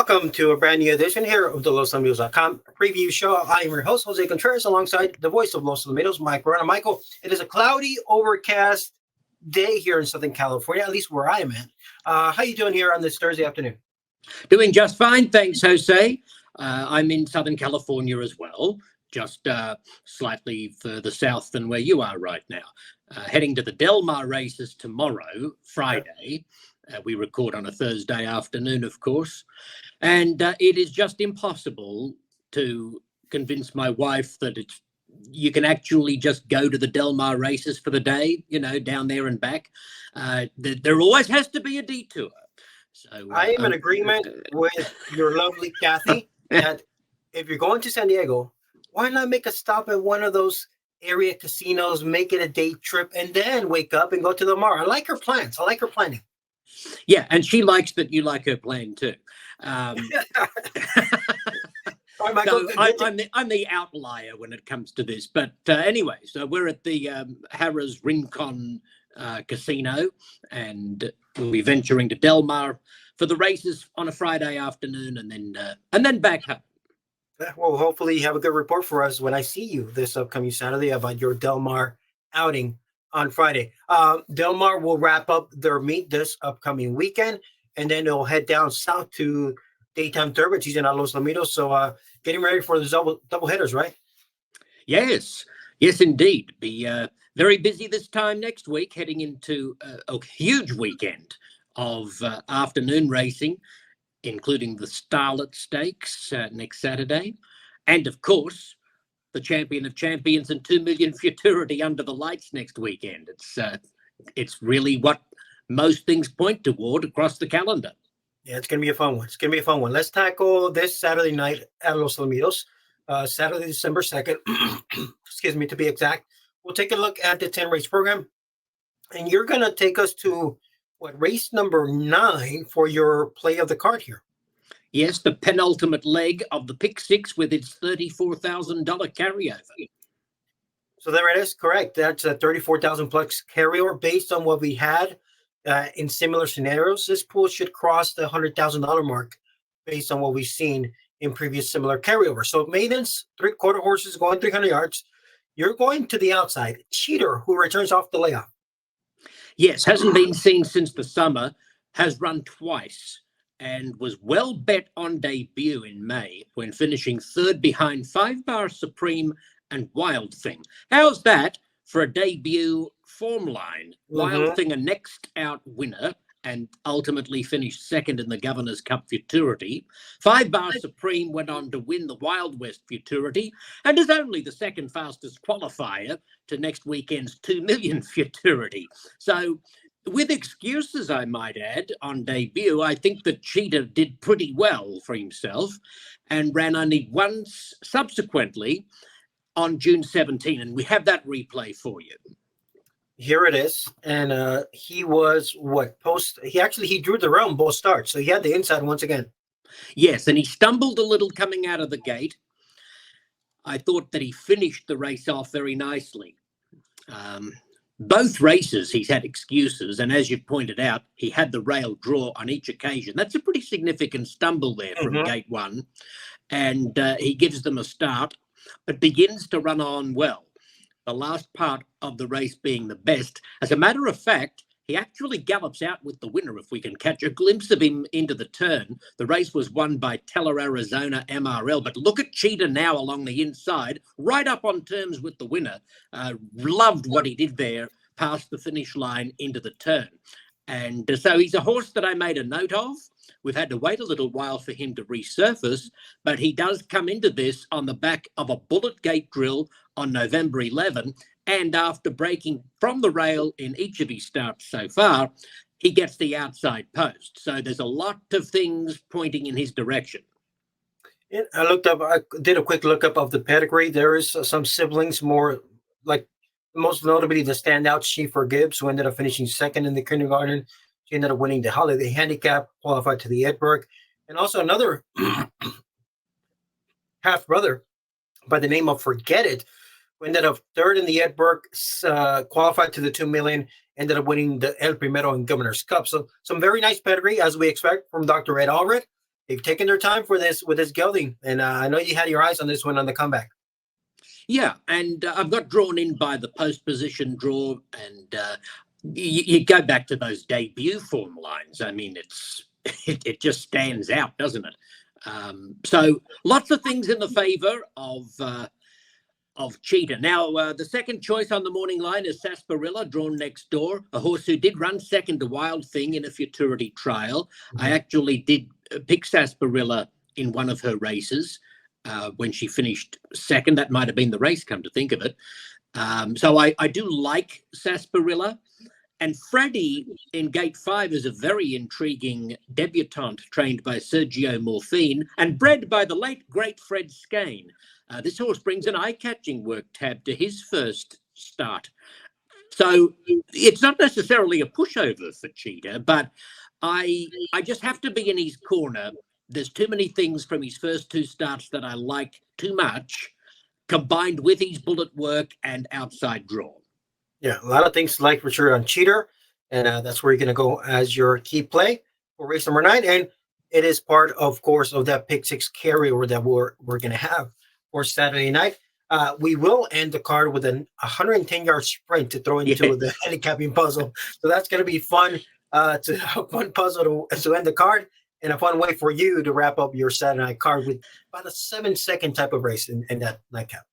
Welcome to a brand new edition here of the LosAlamitos.com preview show. I am your host, Jose Contreras, alongside the voice of Los Alamitos, Michael Wrona. Michael, it is a cloudy, overcast day here in Southern California, at least where I am at. How you doing here on this Thursday afternoon? Doing just fine, thanks, Jose. I'm in Southern California as well, just slightly further south than where you are right now. Heading to the Del Mar races tomorrow, Friday. We record on a Thursday afternoon, of course. And it is just impossible to convince my wife that you can actually just go to the Del Mar races for the day, down there and back. There always has to be a detour. So I am in agreement with your lovely Kathy that if you're going to San Diego, why not make a stop at one of those area casinos, make it a day trip, and then wake up and go to Del Mar? I like her plans. I like her planning. Yeah, and she likes that you like her plan too. So I'm the outlier when it comes to this. But anyway, so we're at the Harrah's Rincon Casino, and we'll be venturing to Del Mar for the races on a Friday afternoon, and then back home. Well, hopefully you have a good report for us when I see you this upcoming Saturday about your Del Mar outing on Friday. Del Mar will wrap up their meet this upcoming weekend, and then they'll head down south to Daytime Derby season at Los Alamitos. So getting ready for the double headers, right? Yes, indeed. Be very busy this time next week, heading into a huge weekend of afternoon racing, including the Starlet Stakes next Saturday, and of course the Champion of Champions and 2 Million Futurity under the lights next weekend. It's really what most things point toward across the calendar. Yeah, it's going to be a fun one. Let's tackle this Saturday night at Los Alamitos, Saturday, December 2nd, excuse me, to be exact. We'll take a look at the 10 race program, and you're going to take us to race number 9 for your play of the card here. Yes, the penultimate leg of the Pick Six with its $34,000 carryover. So there it is, correct. That's a $34,000 plus carryover based on what we had in similar scenarios. This pool should cross the $100,000 mark based on what we've seen in previous similar carryover. So maidens, 3/4 horses going 300 yards. You're going to the outside. Cheater, who returns off the layoff. Yes, hasn't been seen since the summer, has run twice, and was well bet on debut in May when finishing third behind 5 Bar Supreme and Wild Thing. How's that for a debut form line? Wild Thing, a next out winner, and ultimately finished second in the Governor's Cup Futurity. 5 Bar Supreme went on to win the Wild West Futurity and is only the second fastest qualifier to next weekend's 2 Million Futurity. So, with excuses, I might add, on debut, I think that Cheetah did pretty well for himself and ran only once subsequently on June 17, and we have that replay for you. Here it is, and he was he drew the rail in both starts, so he had the inside once again. Yes, and he stumbled a little coming out of the gate. I thought that he finished the race off very nicely. Both races, he's had excuses, and as you pointed out, he had the rail draw on each occasion. That's a pretty significant stumble there from gate 1, and he gives them a start, but begins to run on well. The last part of the race being the best. As a matter of fact, he actually gallops out with the winner if we can catch a glimpse of him into the turn. The race was won by Teller Arizona MRL, but look at Cheetah now along the inside, right up on terms with the winner. Loved what he did there, past the finish line into the turn. And so he's a horse that I made a note of. We've had to wait a little while for him to resurface, but he does come into this on the back of a bullet gate drill on November 11. And after breaking from the rail in each of his starts so far, he gets the outside post. So there's a lot of things pointing in his direction. Yeah, I did a quick look up of the pedigree. There is some siblings, more like most notably the standout Schieffer Gibbs, who ended up finishing second in the kindergarten. She ended up winning the Holiday Handicap, qualified to the Edberg. And also another half-brother by the name of Forget It, who ended up third in the Edberg, qualified to the 2 million, ended up winning the El Primero and Governor's Cup. So some very nice pedigree, as we expect from Dr. Ed Allred. they've taken their time for this with this gelding, and I know you had your eyes on this one on the comeback. Yeah, and I've got drawn in by the post position draw, and you go back to those debut form lines. I mean, it just stands out, doesn't it? So lots of things in the favour of Cheetah. Now, the second choice on the morning line is Sarsaparilla, drawn next door, a horse who did run second to Wild Thing in a futurity trial. Mm-hmm. I actually did pick Sarsaparilla in one of her races when she finished second. That might have been the race, come to think of it. So I do like Sarsaparilla. And Freddie in Gate 5 is a very intriguing debutante trained by Sergio Morfine and bred by the late, great Fred Skane. This horse brings an eye-catching work tab to his first start. So it's not necessarily a pushover for Cheetah, but I just have to be in his corner. There's too many things from his first two starts that I like too much, combined with his bullet work and outside draw. Yeah, a lot of things to like for sure on Cheetah, and that's where you're going to go as your key play for race number 9. And it is part, of course, of that pick 6 carryover that we're going to have for Saturday night. We will end the card with a 110-yard sprint to throw into the handicapping puzzle. So that's going to be fun, a fun puzzle to end the card, and a fun way for you to wrap up your Saturday night card with about a 7-second type of race in that nightcap.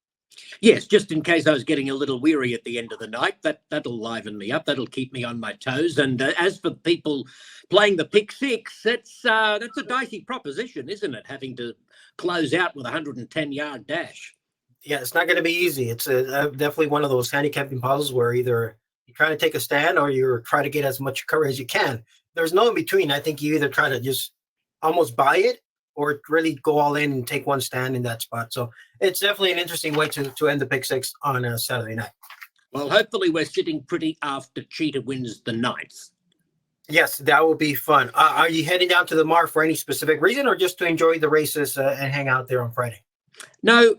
Yes, just in case I was getting a little weary at the end of the night, that'll liven me up. That'll keep me on my toes. And as for people playing the pick 6, that's a dicey proposition, isn't it? Having to close out with a 110-yard dash. Yeah, it's not going to be easy. It's definitely one of those handicapping puzzles where either you try to take a stand or you try to get as much cover as you can. There's no in between. I think you either try to just almost buy it or really go all in and take one stand in that spot. So it's definitely an interesting way to end the pick 6 on a Saturday night. Well, hopefully we're sitting pretty after Cheetah wins the 9th. Yes, that will be fun. Are you heading down to the Mar for any specific reason or just to enjoy the races and hang out there on Friday? No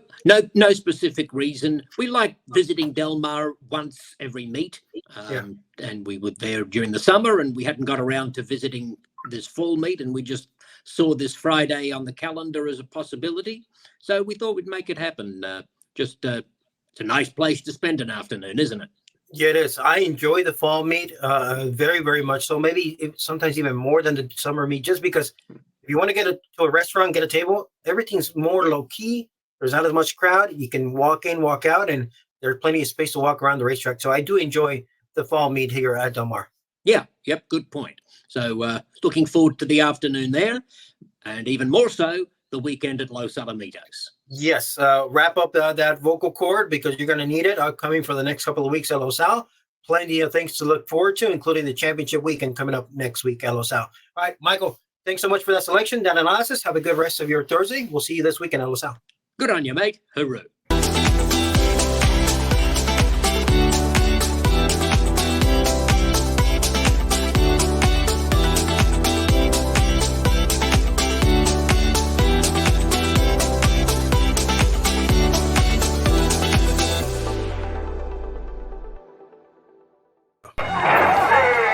specific reason. We like visiting Del Mar once every meet. And we were there during the summer and we hadn't got around to visiting this fall meet, and we just saw this Friday on the calendar as a possibility. So we thought we'd make it happen. It's a nice place to spend an afternoon, isn't it? Yeah, it is. I enjoy the fall meet very, very much. So maybe sometimes even more than the summer meet, just because if you want to get to a restaurant, get a table, everything's more low key. There's not as much crowd. You can walk in, walk out, and there's plenty of space to walk around the racetrack. So I do enjoy the fall meet here at Del Mar. Yeah, yep, good point. So looking forward to the afternoon there, and even more so, the weekend at Los Alamitos. Yes, wrap up that vocal cord because you're going to need it upcoming for the next couple of weeks at Los Al. Plenty of things to look forward to, including the championship weekend coming up next week at Los Al. All right, Michael, thanks so much for that selection, that analysis. Have a good rest of your Thursday. We'll see you this weekend at Los Al. Good on you, mate. Hooroo.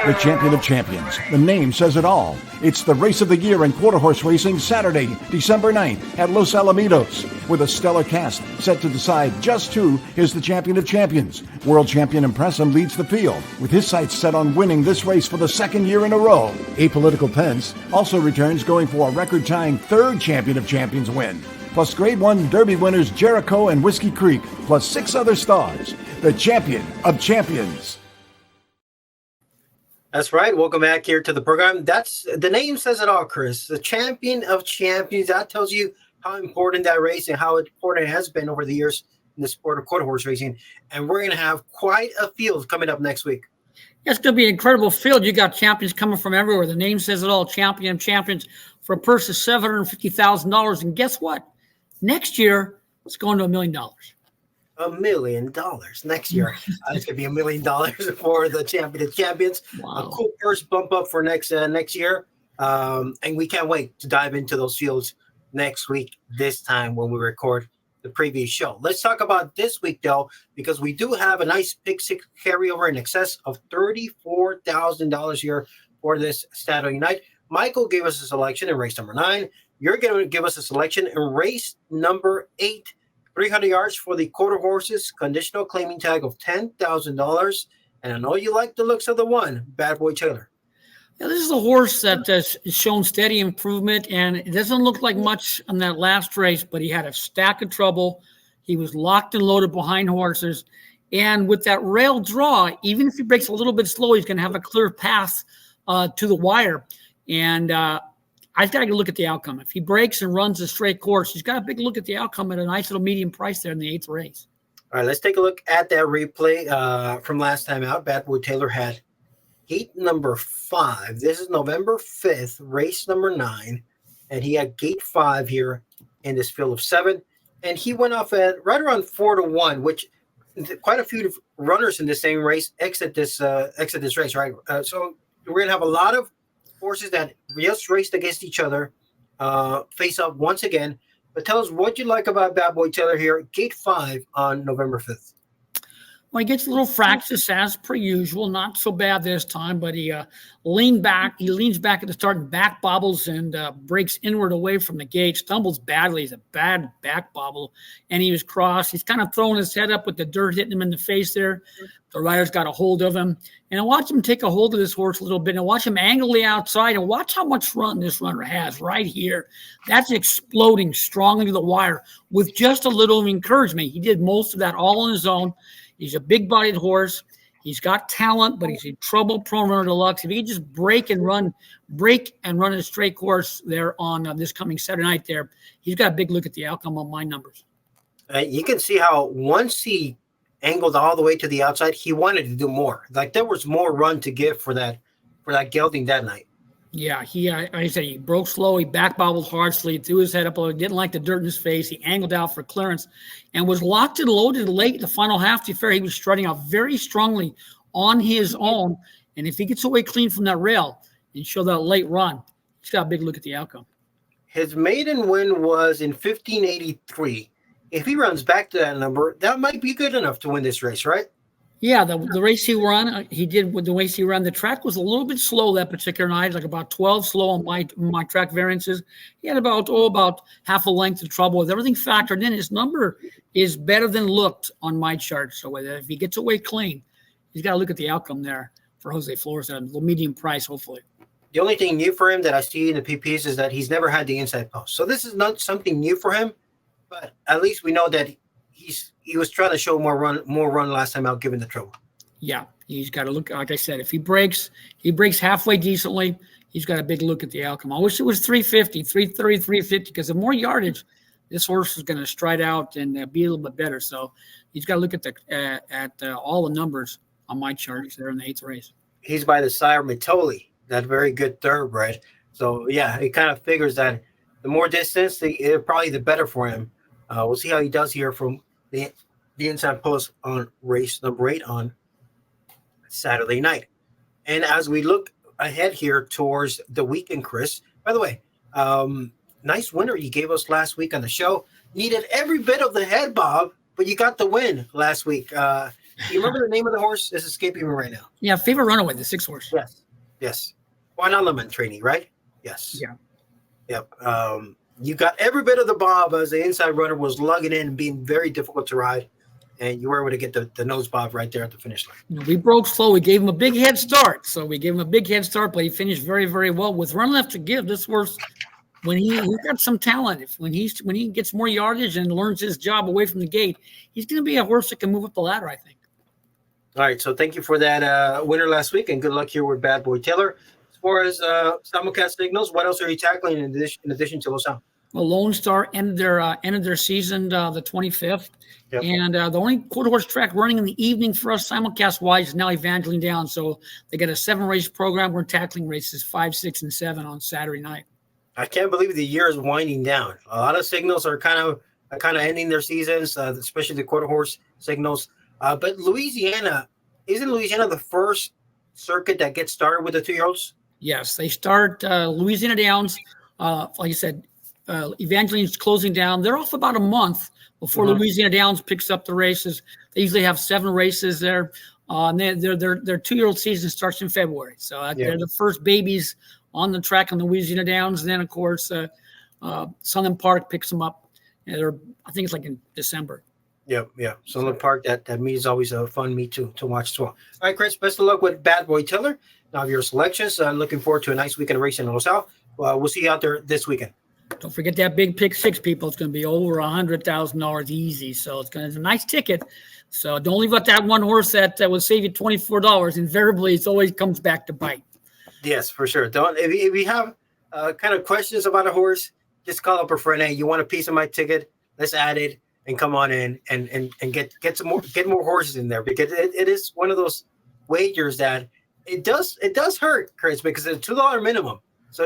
The Champion of Champions. The name says it all. It's the race of the year in quarter horse racing Saturday, December 9th at Los Alamitos, with a stellar cast set to decide just who is the Champion of Champions. World champion Impressum leads the field, with his sights set on winning this race for the second year in a row. Apolitical Pence also returns, going for a record-tying third Champion of Champions win. Plus Grade 1 Derby winners Jericho and Whiskey Creek, plus 6 other stars. The Champion of Champions. That's right. Welcome back here to the program. That's the name says it all, Chris. The Champion of Champions. That tells you how important that race and how important it has been over the years in the sport of quarter horse racing. And we're going to have quite a field coming up next week. Yeah, it's going to be an incredible field. You got champions coming from everywhere. The name says it all. Champion of Champions for a purse of $750,000. And guess what? Next year, it's going to $1 million. $1 million next year. It's going to be $1 million for the Champion of Champions. Wow. A cool purse bump up for next year. And we can't wait to dive into those fields next week, this time when we record the previous show. Let's talk about this week, though, because we do have a nice pick 6 carryover in excess of $34,000 here for this Saturday night. Michael gave us a selection in race number 9. you're going to give us a selection in race number 8, 300 yards for the quarter horses, conditional claiming tag of $10,000. And I know you like the looks of the one, Bad Boy Taylor. Now, this is a horse that has shown steady improvement, and it doesn't look like much on that last race, but he had a stack of trouble. He was locked and loaded behind horses. And with that rail draw, even if he breaks a little bit slow, he's going to have a clear path to the wire. And I've got to look at the outcome. If he breaks and runs a straight course, he's got a big look at the outcome at a nice little medium price there in the 8th race. All right, let's take a look at that replay from last time out. Bad Boy Taylor had gate number 5. This is November 5th, race number 9. And he had gate 5 here in this field of 7. And he went off at right around 4-1, which quite a few runners in the same race exit this race, right? So we're going to have a lot of horses that just raced against each other, face up once again. But tell us what you like about Bad Boy Taylor here, gate 5 on November 5th. Well, he gets a little fractious as per usual. Not so bad this time, but he leans back at the start and back bobbles and breaks inward away from the gate. Stumbles badly. He's a bad back bobble, and he was crossed. He's kind of throwing his head up with the dirt hitting him in the face there. The rider's got a hold of him. And I watch him take a hold of this horse a little bit and watch him angle the outside and watch how much run this runner has right here. That's exploding strongly to the wire with just a little encouragement. He did most of that all on his own. He's a big-bodied horse. He's got talent, but he's a trouble-prone runner deluxe. If he can just break and run a straight course there on this coming Saturday night there, he's got a big look at the outcome on my numbers. You can see how once he angled all the way to the outside, he wanted to do more. Like there was more run to give for that gelding that night. Yeah, like I said, he broke slow. He back bobbled hard, so he threw his head up. He didn't like the dirt in his face. He angled out for clearance and was locked and loaded late in the final half. To be fair, he was strutting out very strongly on his own. And if he gets away clean from that rail and show that late run, he's got a big look at the outcome. His maiden win was in 1583. If he runs back to that number, that might be good enough to win this race, right? Yeah, the race he ran, he did with the race he ran. The track was a little bit slow that particular night, like about 12 slow on my track variances. He had about half a length of trouble with everything factored in. His number is better than looked on my chart. So if he gets away clean, he's got to look at the outcome there for Jose Flores at a little medium price, hopefully. The only thing new for him that I see in the PPs is that he's never had the inside post. So this is not something new for him, but at least we know that he was trying to show more run last time out, given the trouble. Yeah, he's got to look. Like I said, if he breaks halfway decently, he's got a big look at the outcome. I wish it was 350, 330, 350, because the more yardage, this horse is going to stride out and be a little bit better. So he's got to look at all the numbers on my charts there in the 8th race. He's by the sire Mitoli, that very good thoroughbred. So yeah, it kind of figures that the more distance, probably the better for him. We'll see how he does here from the inside post on race number 8 on Saturday night. And as we look ahead here towards the weekend, Chris, by the way, nice winner you gave us last week on the show. Needed every bit of the head, Bob, but you got the win last week. Do you remember the name of the horse? It's escaping me right now. Yeah, Favorite Runaway, the 6th horse. Yes. One element trainee, right? Yes. Yeah. Yep. You got every bit of the bob as the inside runner was lugging in and being very difficult to ride, and you were able to get the nose bob right there at the finish line. We broke slow. We gave him a big head start. But he finished very, very well. With run left to give, this horse, when he's got some talent, when he gets more yardage and learns his job away from the gate, he's going to be a horse that can move up the ladder, I think. All right, so thank you for that winner last week, and good luck here with Bad Boy Taylor. As far as simulcast signals, what else are you tackling in addition to Los Angeles? Well, Lone Star ended their season the 25th. Yep. And the only quarter horse track running in the evening for us simulcast-wise is now Evangeline Downs. So they got a 7-race program. We're tackling races 5, 6, and 7 on Saturday night. I can't believe the year is winding down. A lot of signals are kind of ending their seasons, especially the quarter horse signals. But Louisiana, isn't Louisiana the first circuit that gets started with the 2-year-olds? Yes, they start Louisiana Downs. Like I said, Evangeline's closing down. They're off about a month before Louisiana Downs picks up the races. They usually have 7 races there. And their 2-year-old season starts in February. So they're the first babies on the track on Louisiana Downs. And then, of course, Sunland Park picks them up. And I think it's like in December. Yep, yeah. Sunland Park, that meet is always a fun meet to watch as well. All right, Chris, best of luck with Bad Boy Tiller. Now your selections. Looking forward to a nice weekend of racing in Los Al. We'll see you out there this weekend. Don't forget that big pick six, people. It's going to be over $100,000 easy. So it's a nice ticket. So don't leave out that one horse that will save you $24. Invariably, it always comes back to bite. Yes, for sure. Don't if you have kind of questions about a horse, just call up a friend. Hey, you want a piece of my ticket? Let's add it and come on in and get more horses in there, because it is one of those wagers that it does hurt, Chris, because it's $2 minimum. So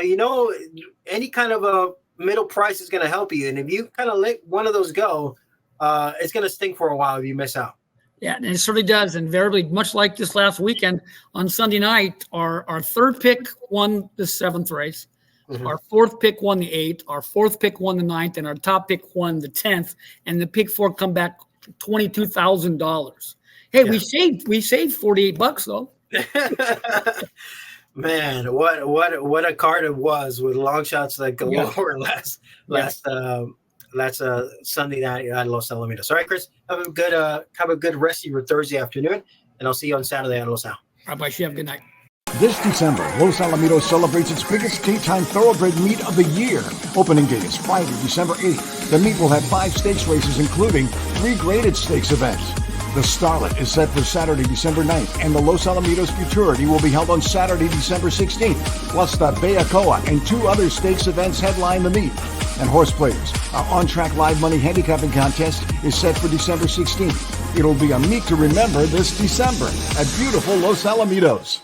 any kind of a middle price is going to help you, and if you kind of let one of those go, it's going to stink for a while if you miss out. Yeah, and it certainly does. Invariably, much like this last weekend on Sunday night, our third pick won the 7th race. Mm-hmm. Our fourth pick won the 8th. Our fourth pick won the 9th, and our top pick won the 10th. And the pick 4 come back $22,000. Hey, yeah. we saved $48 though. Man, what a card it was with long shots like galore last Sunday night at Los Alamitos. All right, Chris, have a good rest of your Thursday afternoon, and I'll see you on Saturday at Los Al. All right, bye. You have a good night. This December, Los Alamitos celebrates its biggest daytime thoroughbred meet of the year. Opening day is Friday, December 8th. The meet will have 5 stakes races, including 3 graded stakes events. The Starlet is set for Saturday, December 9th, and the Los Alamitos Futurity will be held on Saturday, December 16th. Plus, the Bayacoa and 2 other stakes events headline the meet. And Horse Players, our on-track live money handicapping contest, is set for December 16th. It'll be a meet to remember this December at beautiful Los Alamitos.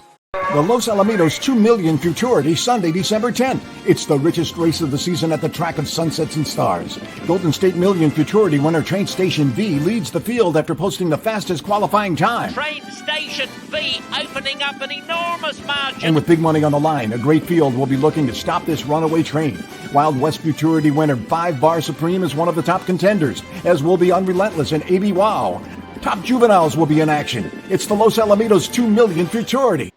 The Los Alamitos 2 Million Futurity, Sunday, December 10th. It's the richest race of the season at the track of sunsets and stars. Golden State Million Futurity winner Train Station V leads the field after posting the fastest qualifying time. Train Station V opening up an enormous margin. And with big money on the line, a great field will be looking to stop this runaway train. Wild West Futurity winner 5 Bar Supreme is one of the top contenders, as will be Unrelentless and AB Wow. Top juveniles will be in action. It's the Los Alamitos 2 Million Futurity.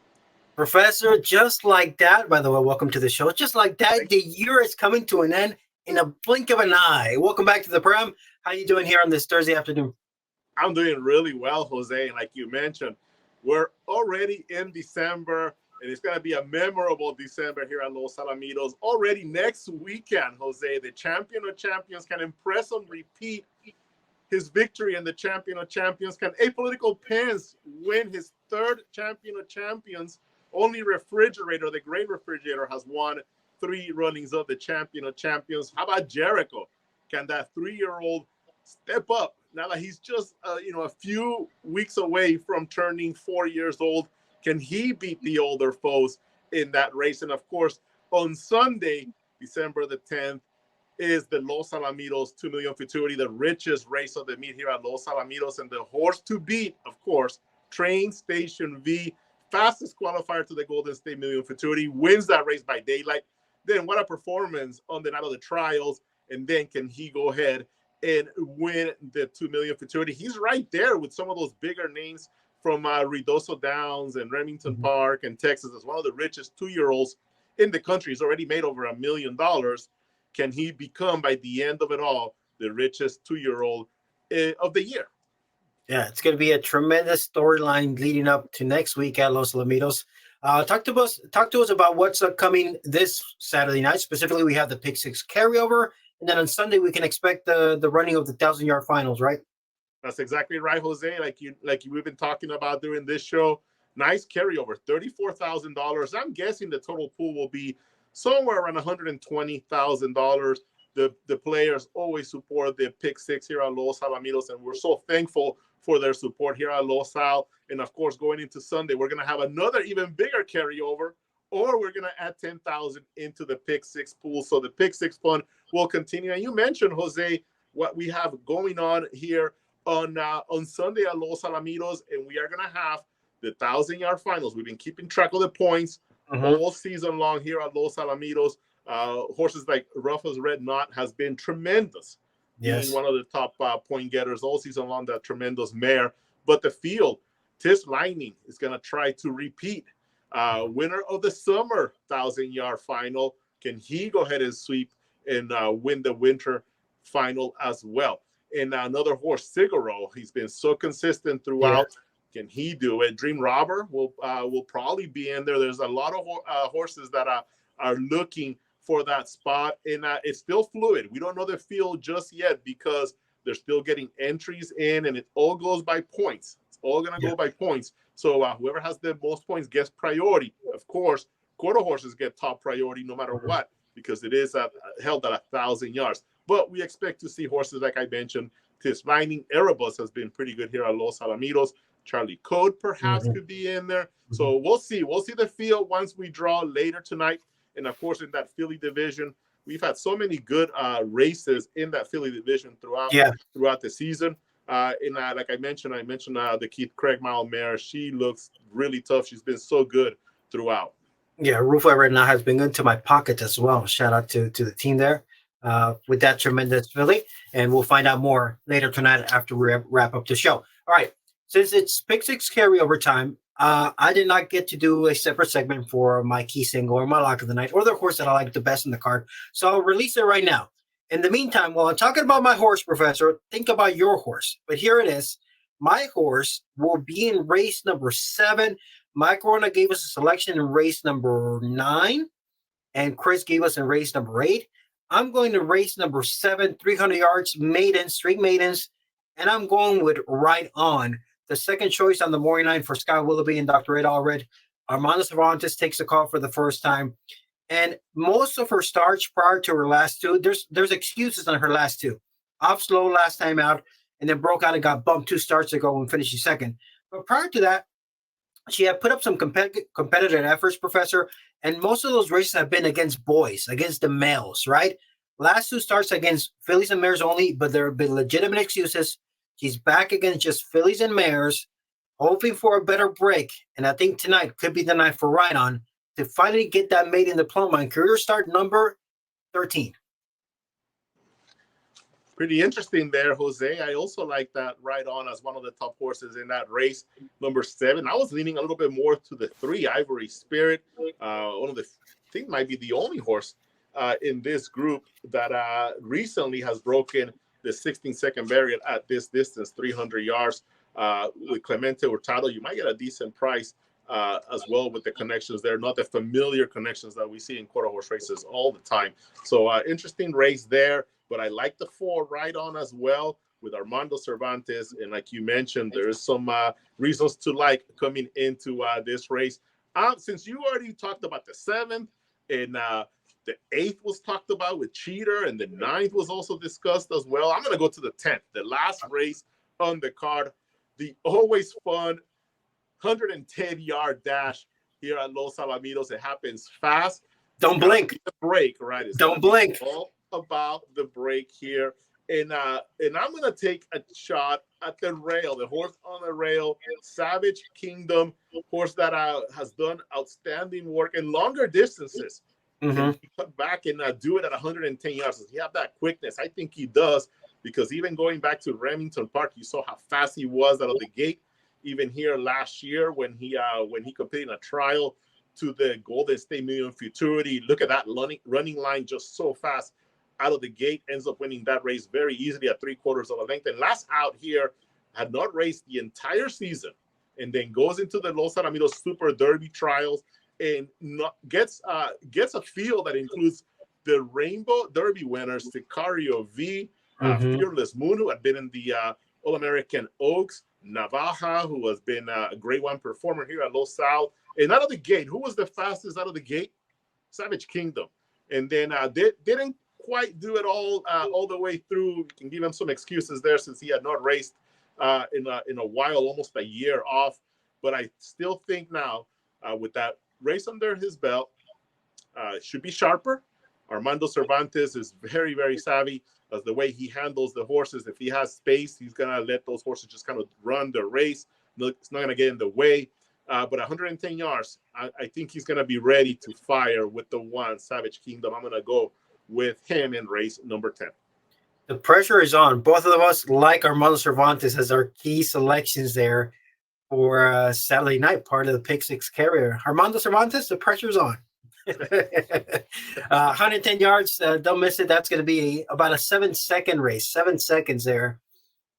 Professor, just like that, by the way, welcome to the show. Just like that, the year is coming to an end in a blink of an eye. Welcome back to the program. How are you doing here on this Thursday afternoon? I'm doing really well, Jose. And like you mentioned, we're already in December, and it's going to be a memorable December here at Los Alamitos. Already next weekend, Jose, the champion of champions can impress on repeat his victory in the champion of champions. Can Apolitical Pence win his 3rd champion of champions? Only Refrigerator, the great Refrigerator, has won 3 runnings of the champion of champions. How about Jericho? Can that 3-year-old step up now that he's just a few weeks away from turning 4 years old? Can he beat the older foes in that race? And of course, on Sunday, December the 10th, is the Los Alamitos 2 Million Futurity, the richest race of the meet here at Los Alamitos, and the horse to beat, of course, Train Station V. Fastest qualifier to the Golden State Million Futurity, wins that race by daylight. Then what a performance on the night of the trials. And then can he go ahead and win the 2 Million Futurity? He's right there with some of those bigger names from Ruidoso Downs and Remington Park and Texas, as one of the richest 2-year-olds in the country. He's already made over $1 million. Can he become, by the end of it all, the richest 2-year-old of the year? Yeah, it's going to be a tremendous storyline leading up to next week at Los Alamitos. Talk to us about what's coming this Saturday night. Specifically, we have the Pick 6 carryover, and then on Sunday we can expect the running of the 1,000-yard finals, right? That's exactly right, Jose. Like we've been talking about during this show. Nice carryover, $34,000. I'm guessing the total pool will be somewhere around $120,000. The players always support the Pick 6 here at Los Alamitos, and we're so thankful for their support here at Los Al. And of course, going into Sunday, we're going to have another even bigger carryover, or we're going to add 10,000 into the Pick 6 pool. So the Pick 6 fund will continue. And you mentioned, Jose, what we have going on here on Sunday at Los Alamitos, and we are going to have the 1,000-yard finals. We've been keeping track of the points all season long here at Los Alamitos. Horses like Ruffles Red Knot has been tremendous. Yes. Being one of the top point getters all season long, that tremendous mare. But the field, Tish Lightning is going to try to repeat. Winner of the summer 1,000-yard final. Can he go ahead and sweep and win the winter final as well. And another horse, Sigaro, he's been so consistent throughout. Yeah. Can he do it? Dream Robber will probably be in there. There's a lot of horses that are looking for that spot, and it's still fluid. We don't know the field just yet because they're still getting entries in, and it all goes by points. It's all going to go by points. So whoever has the most points gets priority. Of course, quarter horses get top priority no matter what, because it is held at 1,000 yards. But we expect to see horses like I mentioned. Tislining Erebus has been pretty good here at Los Alamitos. Charlie Code perhaps could be in there. So we'll see. We'll see the field once we draw later tonight. And of course, in that Philly division, we've had so many good races in that Philly division throughout the season. And like I mentioned the Keith Craig Mile mare. She looks really tough. She's been so good throughout. Yeah, Rufo right now has been into my pocket as well. Shout out to the team there with that tremendous filly. And we'll find out more later tonight after we wrap up the show. All right. Since it's Pick Six carryover time, I did not get to do a separate segment for my key single or my lock of the night or the horse that I like the best in the card. So I'll release it right now. In the meantime, while I'm talking about my horse, Professor, think about your horse. But here it is. My horse will be in race number 7. Michael Wrona gave us a selection in race number 9, and Chris gave us in race number 8. I'm going to race number 7, 300 yards, maidens, straight maidens, and I'm going with Right On. The second choice on the morning line for Scott Willoughby and Dr. Ed Allred. Armando Cervantes takes the call for the first time. And most of her starts prior to her last two, there's excuses on her last two. Off slow last time out, and then broke out and got bumped 2 starts ago and finishing second. But prior to that, she had put up some competitive efforts, Professor, and most of those races have been against boys, against the males, right? Last 2 starts against fillies and mares only, but there have been legitimate excuses. She's back against just fillies and mares, hoping for a better break. And I think tonight could be the night for Right On to finally get that maiden diploma in career start number 13. Pretty interesting there, Jose. I also like that Right On as one of the top horses in that race, number 7. I was leaning a little bit more to the 3, Ivory Spirit. I think might be the only horse in this group that recently has broken the 16-second barrier at this distance, 300 yards. With Clemente Hurtado, you might get a decent price as well with the connections there, not the familiar connections that we see in quarter horse races all the time. So interesting race there, but I like the 4 Right On as well with Armando Cervantes. And like you mentioned, there's some reasons to like coming into this race. Since you already talked about the 7th and the 8th was talked about with Cheater, and the 9th was also discussed as well, I'm going to go to the 10th, the last race on the card, the always fun 110-yard dash here at Los Alamitos. It happens fast. Don't blink. The break, right? Don't blink. All about the break here. And I'm going to take a shot at the rail, the horse on the rail, Savage Kingdom, horse that has done outstanding work in longer distances. And he cut back and do it at 110 yards. Does he have that quickness? I think he does, because even going back to Remington Park, you saw how fast he was out of the gate. Even here last year when he competed in a trial to the Golden State Million Futurity, look at that running line, just so fast out of the gate, ends up winning that race very easily at 3/4 of a length. And last out here, had not raced the entire season, and then goes into the Los Alamitos Super Derby trials and gets a field that includes the Rainbow Derby winners, Sicario V, Fearless Moon, who had been in the All-American Oaks, Navaja, who has been a grade 1 performer here at Los Al. And out of the gate, who was the fastest out of the gate? Savage Kingdom. And then didn't quite do it all the way through. You can give him some excuses there since he had not raced in a while, almost a year off. But I still think now with that race under his belt, should be sharper. Armando Cervantes is very, very savvy as the way he handles the horses. If he has space, he's going to let those horses just kind of run the race. It's not going to get in the way. But 110 yards, I think he's going to be ready to fire with the 1, Savage Kingdom. I'm going to go with him in race number 10. The pressure is on. Both of us like Armando Cervantes as our key selections there for Saturday night, part of the Pick Six carrier. Armando Cervantes, the pressure's on. 110 yards. Don't miss it. That's going to be about a 7-second race. 7 seconds there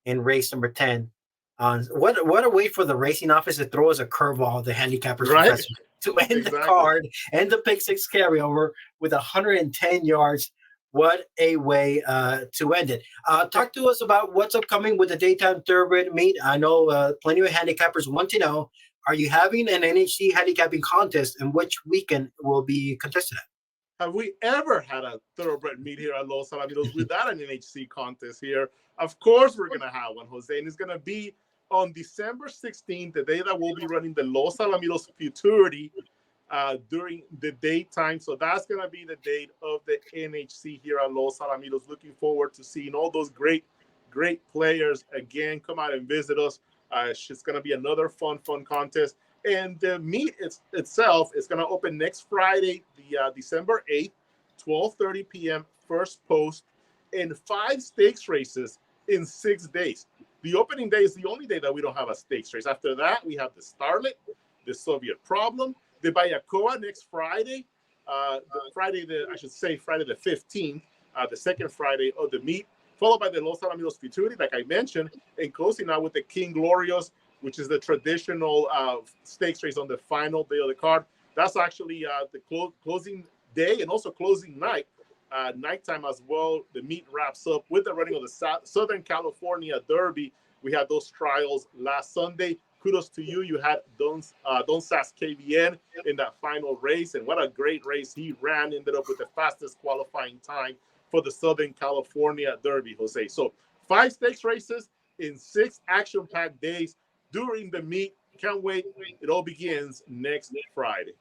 in race number 10. What a way for the racing office to throw us a curveball, the handicappers Right. professor, to end the card and the pick six carryover with 110 yards. What a way to end it. Talk to us about what's upcoming with the daytime thoroughbred meet. I know plenty of handicappers want to know, are you having an NHC handicapping contest, and which weekend will be contested at? Have we ever had a thoroughbred meet here at Los Alamitos without an NHC contest here? Of course we're going to have one, Jose, and it's going to be on December 16th, the day that we'll be running the Los Alamitos Futurity during the daytime. So that's going to be the date of the NHC here at Los Alamitos. Looking forward to seeing all those great players again. Come out and visit us. It's going to be another fun contest. And the meet itself is going to open next Friday, the December 8th, 12:30 p.m. first post, and 5 stakes races in 6 days. The opening day is the only day that we don't have a stakes race. After that, we have the Starlet, the Soviet Problem, the Bayacoa next Friday, Friday the 15th, the second Friday of the meet, followed by the Los Alamitos Futurity, like I mentioned, and closing out with the King Glorious, which is the traditional stakes race on the final day of the card. That's actually the closing day and also closing night. Nighttime as well. The meet wraps up with the running of the Southern California Derby. We had those trials last Sunday. Kudos to you. You had Don Sass KVN in that final race, and what a great race he ran. Ended up with the fastest qualifying time for the Southern California Derby, Jose. So 5 stakes races in 6 action-packed days during the meet. Can't wait. It all begins next Friday.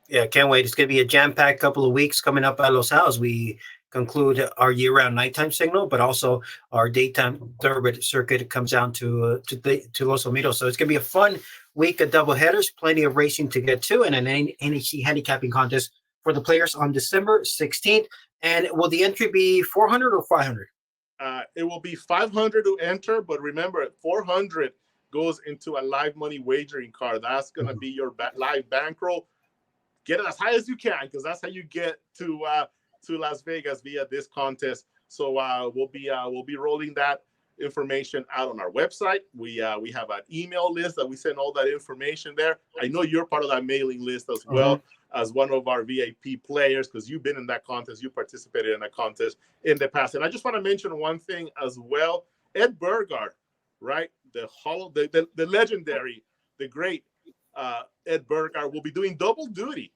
Yeah, can't wait. It's going to be a jam-packed couple of weeks coming up at Los Al. We conclude our year-round nighttime signal, but also our daytime thoroughbred circuit comes down to Los Alamitos. So it's going to be a fun week of doubleheaders, plenty of racing to get to, and an NHC handicapping contest for the players on December 16th. And will the entry be 400 or 500? It will be 500 to enter, but remember, 400 goes into a live money wagering card. That's going to be your live bankroll. Get it as high as you can, because that's how you get to Las Vegas via this contest. So we'll be rolling that information out on our website. We have an email list that we send all that information there. I know you're part of that mailing list as well as one of our VIP players, because you've been in that contest. You participated in that contest in the past. And I just want to mention one thing as well. Ed Burgard, right? The legendary, the great Ed Burgard will be doing double duty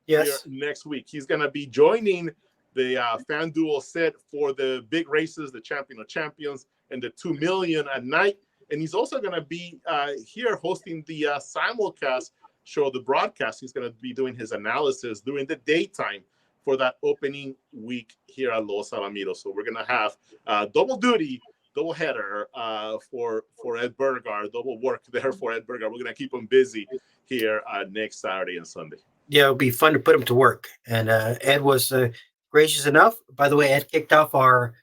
here next week. He's going to be joining the FanDuel set for the big races, the Champion of Champions and the 2 million at night. And he's also going to be here hosting the simulcast show, the broadcast. He's going to be doing his analysis during the daytime for that opening week here at Los Alamitos. So we're going to have double duty, double header for Ed Burgard, double work there for Ed Burgard. We're going to keep him busy here next Saturday and Sunday. Yeah, it'll be fun to put him to work. And Ed was gracious enough. By the way, Ed kicked off our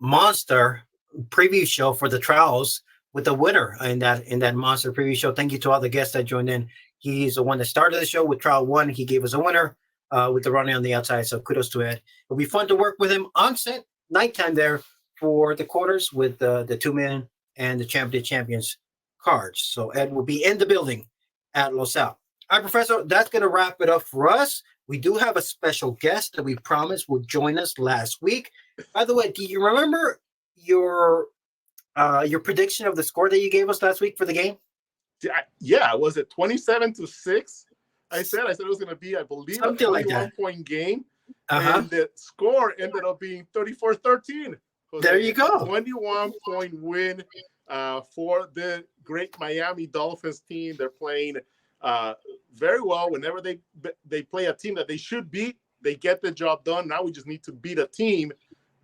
monster preview show for the trials with a winner in that monster preview show. Thank you to all the guests that joined in. He's the one that started the show with trial 1. He gave us a winner with the running on the outside. So kudos to Ed. It'll be fun to work with him on set nighttime there for the quarters with the 2 million and the Champion of Champions cards. So Ed will be in the building at Los Al. All right, Professor, that's going to wrap it up for us. We do have a special guest that we promised would join us last week. By the way, do you remember your prediction of the score that you gave us last week for the game? Yeah, was it 27-6? I said it was going to be, I believe, something a 21-point game. And the score ended up being 34-13. There you go. 21-point win for the great Miami Dolphins team. They're playing very well. Whenever they play a team that they should beat, they get the job done. Now we just need to beat a team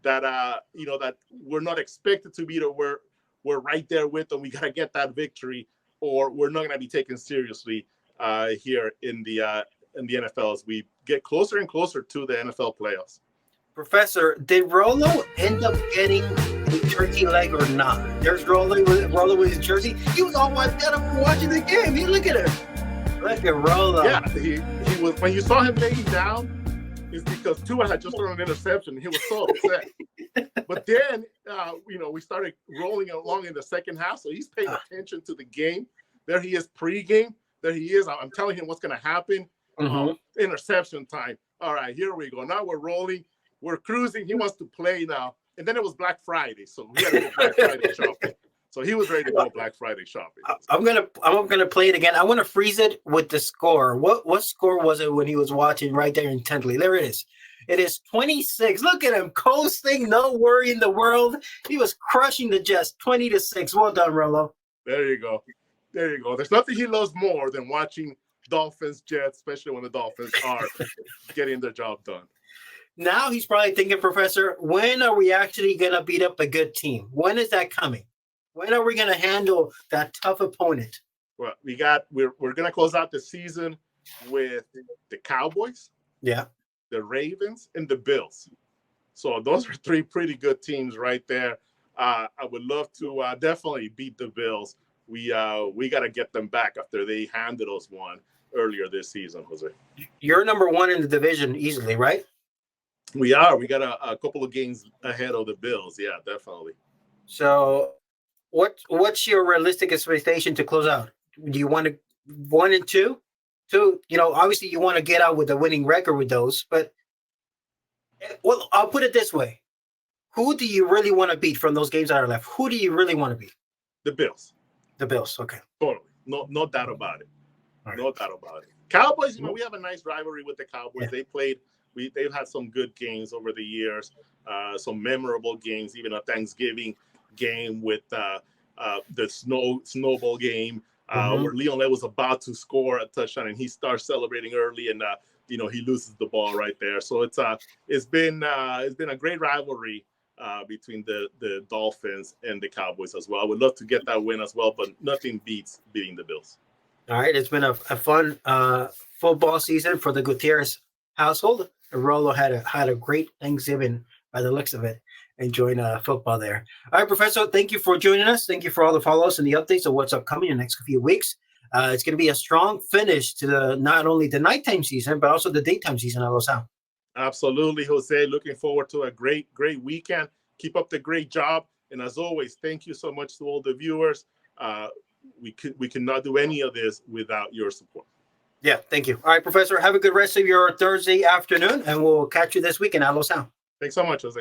that that we're not expected to beat, or we're right there with them. We got to get that victory, or we're not going to be taken seriously here in the NFL as we get closer and closer to the NFL playoffs. Professor, did Rolo end up getting a turkey leg or not? There's Rolo with his jersey. He was all wiped out after watching the game. Look at him. Look at Rolo. Yeah, he was. When you saw him laying down, it's because Tua had just thrown an interception. He was so upset. But then, we started rolling along in the second half, so he's paying attention to the game. There he is pregame. There he is. I'm telling him what's going to happen. Interception time. All right, here we go. Now we're rolling. We're cruising. He wants to play now. And then it was Black Friday, so we had to go Black Friday shopping. So he was ready to go Black Friday shopping. I'm gonna play it again. I want to freeze it with the score. What score was it when he was watching right there intently? There it is. It is 26. Look at him coasting, no worry in the world. He was crushing the Jets, 20-6. Well done, Rolo. There you go. There you go. There's nothing he loves more than watching Dolphins, Jets, especially when the Dolphins are getting their job done. Now he's probably thinking, Professor, when are we actually gonna beat up a good team? When is that coming? When are we going to handle that tough opponent? Well, we're going to close out the season with the Cowboys, the Ravens, and the Bills. So those are three pretty good teams right there. I would love to definitely beat the Bills. We got to get them back after they handed us one earlier this season, Jose. You're number one in the division easily, right? We are. We got a couple of games ahead of the Bills. Yeah, definitely. So what's your realistic expectation to close out? Do you want to 1 and 2? Obviously you want to get out with a winning record with those, but I'll put it this way. Who do you really want to beat from those games that are left? Who do you really want to beat? The Bills. The Bills, okay. Totally. No doubt about it. Right. No doubt about it. Cowboys, we have a nice rivalry with the Cowboys. Yeah. They've had some good games over the years, some memorable games, even a Thanksgiving game with the snowball game where Leon was about to score a touchdown and he starts celebrating early and he loses the ball right there. So it's been a great rivalry between the Dolphins and the Cowboys as well. I would love to get that win as well, but nothing beats beating the Bills. All right, it's been a fun football season for the Gutierrez household. Rolo had a great Thanksgiving by the looks of it. Enjoying football there. All right, Professor, thank you for joining us. Thank you for all the follow-ups and the updates of what's upcoming in the next few weeks. It's going to be a strong finish to not only the nighttime season, but also the daytime season at Los Al. Absolutely, Jose. Looking forward to a great weekend. Keep up the great job. And as always, thank you so much to all the viewers. We could not do any of this without your support. Yeah, thank you. All right, Professor, have a good rest of your Thursday afternoon, and we'll catch you this weekend at Los Al. Thanks so much, Jose.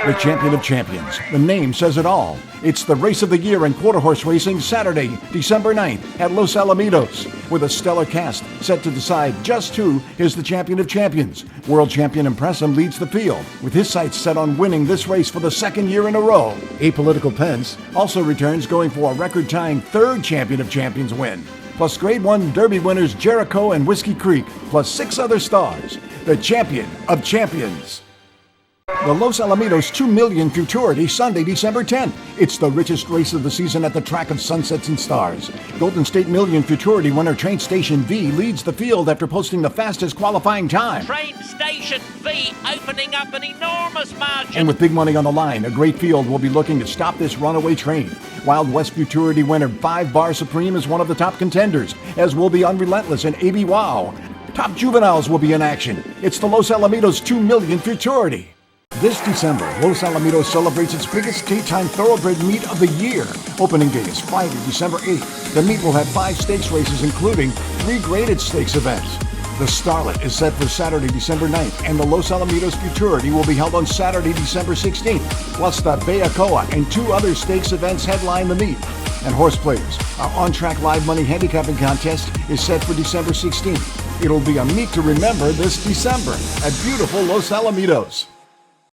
The champion of champions. The name says it all. It's the race of the year in quarter horse racing Saturday, December 9th at Los Alamitos, with a stellar cast set to decide just who is the champion of champions. World champion Impressum leads the field, with his sights set on winning this race for the second year in a row. Apolitical Pence also returns, going for a record-tying third champion of champions win. Plus Grade 1 Derby winners Jericho and Whiskey Creek, plus 6 other stars. The champion of champions. The Los Alamitos 2 Million Futurity, Sunday, December 10th. It's the richest race of the season at the track of sunsets and stars. Golden State Million Futurity winner Train Station V leads the field after posting the fastest qualifying time. Train Station V opening up an enormous margin. And with big money on the line, a great field will be looking to stop this runaway train. Wild West Futurity winner 5 Bar Supreme is one of the top contenders, as will be Unrelentless and AB Wow. Top juveniles will be in action. It's the Los Alamitos 2 Million Futurity. This December, Los Alamitos celebrates its biggest daytime thoroughbred meet of the year. Opening day is Friday, December 8th. The meet will have 5 stakes races, including 3 graded stakes events. The Starlet is set for Saturday, December 9th, and the Los Alamitos Futurity will be held on Saturday, December 16th. Plus, the Bayacoa and 2 other stakes events headline the meet. And Horse Players, our on-track live money handicapping contest, is set for December 16th. It'll be a meet to remember this December at beautiful Los Alamitos.